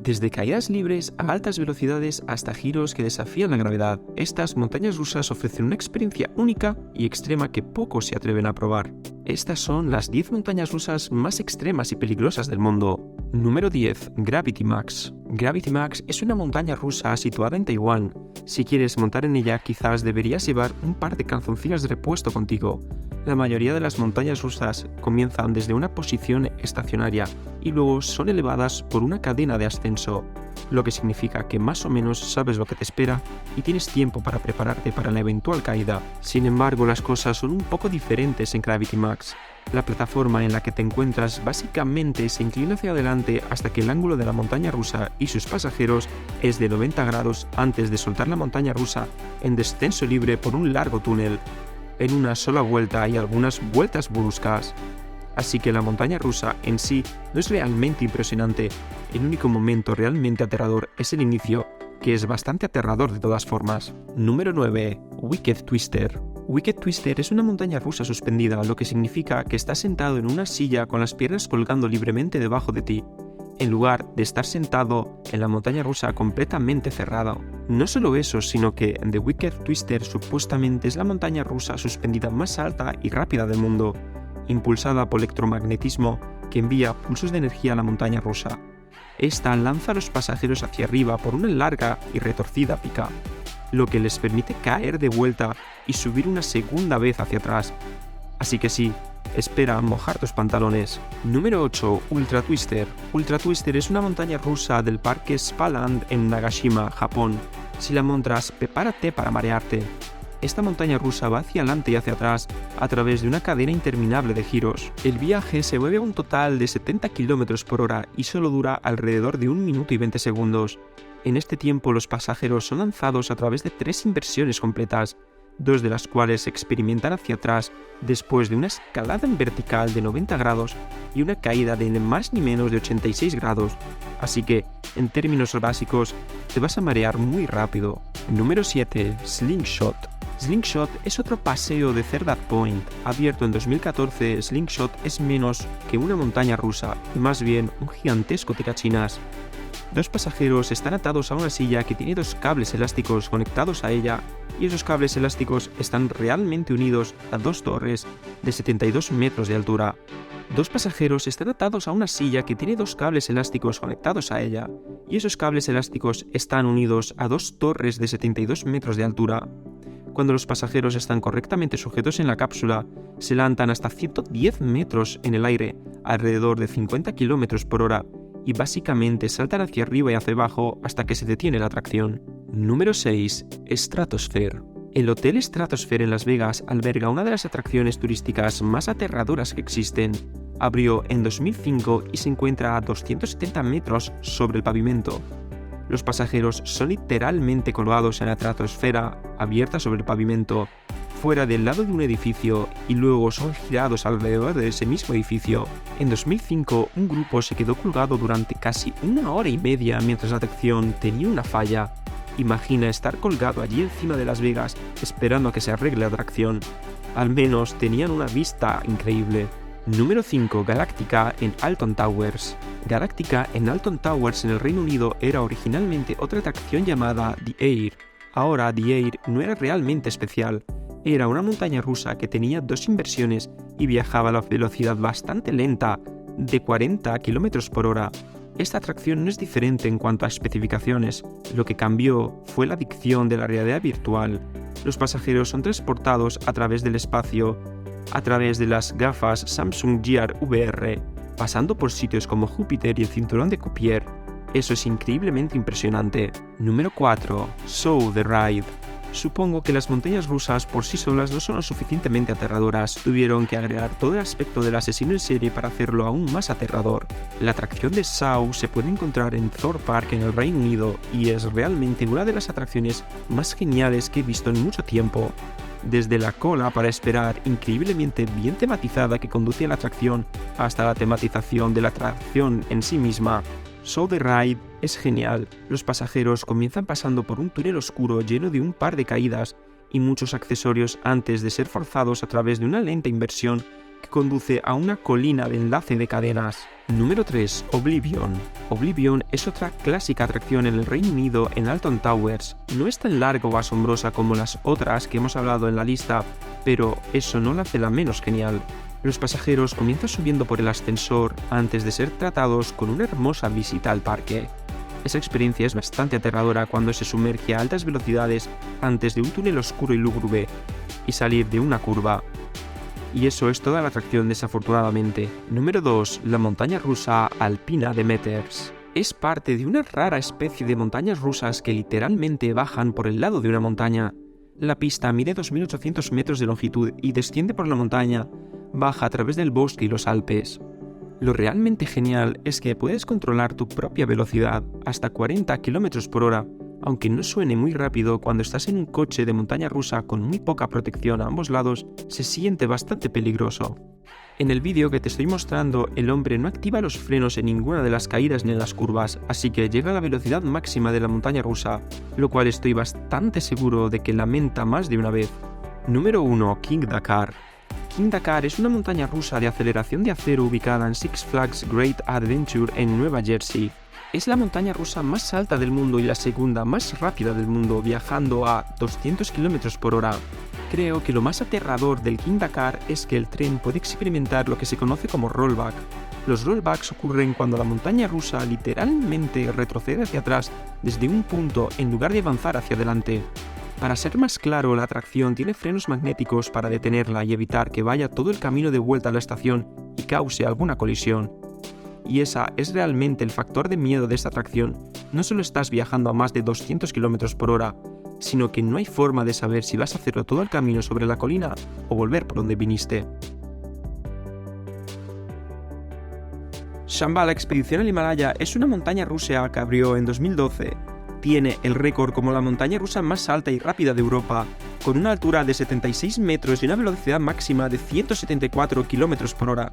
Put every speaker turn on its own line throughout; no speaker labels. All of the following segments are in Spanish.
Desde caídas libres a altas velocidades hasta giros que desafían la gravedad, estas montañas rusas ofrecen una experiencia única y extrema que pocos se atreven a probar. Estas son las 10 montañas rusas más extremas y peligrosas del mundo. Número 10. Gravity Max. Gravity Max es una montaña rusa situada en Taiwán. Si quieres montar en ella, quizás deberías llevar un par de calzoncillos de repuesto contigo. La mayoría de las montañas rusas comienzan desde una posición estacionaria y luego son elevadas por una cadena de ascenso, lo que significa que más o menos sabes lo que te espera y tienes tiempo para prepararte para la eventual caída. Sin embargo, las cosas son un poco diferentes en Gravity Max. La plataforma en la que te encuentras básicamente se inclina hacia adelante hasta que el ángulo de la montaña rusa y sus pasajeros es de 90 grados antes de soltar la montaña rusa en descenso libre por un largo túnel. En una sola vuelta hay algunas vueltas bruscas. Así que la montaña rusa en sí no es realmente impresionante. El único momento realmente aterrador es el inicio, que es bastante aterrador de todas formas. Número 9. Wicked Twister. Wicked Twister es una montaña rusa suspendida, lo que significa que estás sentado en una silla con las piernas colgando libremente debajo de ti, en lugar de estar sentado en la montaña rusa completamente cerrada. No solo eso, sino que The Wicked Twister supuestamente es la montaña rusa suspendida más alta y rápida del mundo, impulsada por electromagnetismo que envía pulsos de energía a la montaña rusa. Esta lanza a los pasajeros hacia arriba por una larga y retorcida pica, lo que les permite caer de vuelta y subir una segunda vez hacia atrás. Así que sí, espera mojar tus pantalones. Número 8. Ultra Twister. Ultra Twister es una montaña rusa del parque Spaland en Nagashima, Japón. Si la montas, prepárate para marearte. Esta montaña rusa va hacia adelante y hacia atrás a través de una cadena interminable de giros. El viaje se mueve a un total de 70 km por hora y solo dura alrededor de 1 minuto y 20 segundos. En este tiempo los pasajeros son lanzados a través de 3 inversiones completas, 2 de las cuales se experimentan hacia atrás después de una escalada en vertical de 90 grados y una caída de ni más ni menos de 86 grados. Así que, en términos básicos, te vas a marear muy rápido. Número 7. Slingshot. Slingshot es otro paseo de Cedar Point. Abierto en 2014, Slingshot es menos que una montaña rusa y más bien un gigantesco tirachinas. 2 pasajeros están atados a una silla que tiene 2 cables elásticos conectados a ella y esos cables elásticos están realmente unidos a 2 torres de 72 metros de altura. 2 pasajeros están atados a una silla que tiene 2 cables elásticos conectados a ella y esos cables elásticos están unidos a 2 torres de 72 metros de altura. Cuando los pasajeros están correctamente sujetos en la cápsula, se lanzan hasta 110 metros en el aire, alrededor de 50 km por hora, y básicamente saltan hacia arriba y hacia abajo hasta que se detiene la tracción. Número 6. Stratosphere. El Hotel Stratosphere en Las Vegas alberga una de las atracciones turísticas más aterradoras que existen. Abrió en 2005 y se encuentra a 270 metros sobre el pavimento. Los pasajeros son literalmente colgados en la estratosfera abierta sobre el pavimento, fuera del lado de un edificio, y luego son girados alrededor de ese mismo edificio. En 2005, un grupo se quedó colgado durante casi 1 hora y media mientras la atracción tenía una falla. Imagina estar colgado allí encima de Las Vegas esperando a que se arregle la atracción. Al menos tenían una vista increíble. Número 5. Galactica en Alton Towers. Galactica en Alton Towers en el Reino Unido era originalmente otra atracción llamada The Air. Ahora The Air no era realmente especial. Era una montaña rusa que tenía 2 inversiones y viajaba a la velocidad bastante lenta, de 40 km por hora. Esta atracción no es diferente en cuanto a especificaciones. Lo que cambió fue la adicción de la realidad virtual. Los pasajeros son transportados a través del espacio, a través de las gafas Samsung Gear VR, pasando por sitios como Júpiter y el cinturón de Cuvier. Eso es increíblemente impresionante. Número 4. So the Ride. Supongo que las montañas rusas por sí solas no son lo suficientemente aterradoras. Tuvieron que agregar todo el aspecto del asesino en serie para hacerlo aún más aterrador. La atracción de Saw se puede encontrar en Thorpe Park en el Reino Unido y es realmente una de las atracciones más geniales que he visto en mucho tiempo. Desde la cola para esperar increíblemente bien tematizada que conduce a la atracción hasta la tematización de la atracción en sí misma. So the Ride es genial. Los pasajeros comienzan pasando por un túnel oscuro lleno de un par de caídas y muchos accesorios antes de ser forzados a través de una lenta inversión que conduce a una colina de enlace de cadenas. Número 3. Oblivion. Oblivion es otra clásica atracción en el Reino Unido en Alton Towers. No es tan larga o asombrosa como las otras que hemos hablado en la lista, pero eso no la hace la menos genial. Los pasajeros comienzan subiendo por el ascensor antes de ser tratados con una hermosa visita al parque. Esa experiencia es bastante aterradora cuando se sumerge a altas velocidades antes de un túnel oscuro y lúgubre y salir de una curva. Y eso es toda la atracción, desafortunadamente. Número 2. La montaña rusa alpina de Meters. Es parte de una rara especie de montañas rusas que literalmente bajan por el lado de una montaña. La pista mide 2.800 metros de longitud y desciende por la montaña, baja a través del bosque y los Alpes. Lo realmente genial es que puedes controlar tu propia velocidad, hasta 40 km por hora, aunque no suene muy rápido. Cuando estás en un coche de montaña rusa con muy poca protección a ambos lados, se siente bastante peligroso. En el vídeo que te estoy mostrando, el hombre no activa los frenos en ninguna de las caídas ni en las curvas, así que llega a la velocidad máxima de la montaña rusa, lo cual estoy bastante seguro de que lamenta más de una vez. Número 1. King Dakar. King Dakar es una montaña rusa de aceleración de acero ubicada en Six Flags Great Adventure en Nueva Jersey. Es la montaña rusa más alta del mundo y la segunda más rápida del mundo, viajando a 200 km por hora. Creo que lo más aterrador del King Dakar es que el tren puede experimentar lo que se conoce como rollback. Los rollbacks ocurren cuando la montaña rusa literalmente retrocede hacia atrás desde un punto en lugar de avanzar hacia adelante. Para ser más claro, la atracción tiene frenos magnéticos para detenerla y evitar que vaya todo el camino de vuelta a la estación y cause alguna colisión. Y esa es realmente el factor de miedo de esta atracción. No solo estás viajando a más de 200 km por hora, sino que no hay forma de saber si vas a hacerlo todo el camino sobre la colina o volver por donde viniste. Shambhala Expedición al Himalaya es una montaña rusa que abrió en 2012. Tiene el récord como la montaña rusa más alta y rápida de Europa, con una altura de 76 metros y una velocidad máxima de 174 km por hora.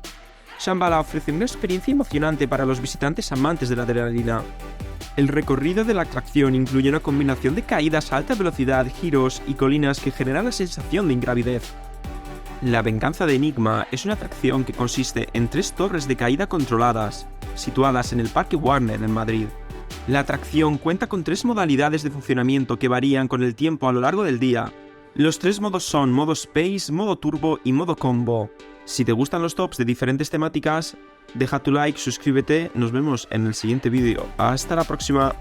Shambhala ofrece una experiencia emocionante para los visitantes amantes de la adrenalina. El recorrido de la atracción incluye una combinación de caídas a alta velocidad, giros y colinas que generan la sensación de ingravidez. La Venganza de Enigma es una atracción que consiste en 3 torres de caída controladas, situadas en el Parque Warner en Madrid. La atracción cuenta con 3 modalidades de funcionamiento que varían con el tiempo a lo largo del día. Los 3 modos son modo Space, modo Turbo y modo Combo. Si te gustan los tops de diferentes temáticas, deja tu like, suscríbete, nos vemos en el siguiente vídeo. Hasta la próxima.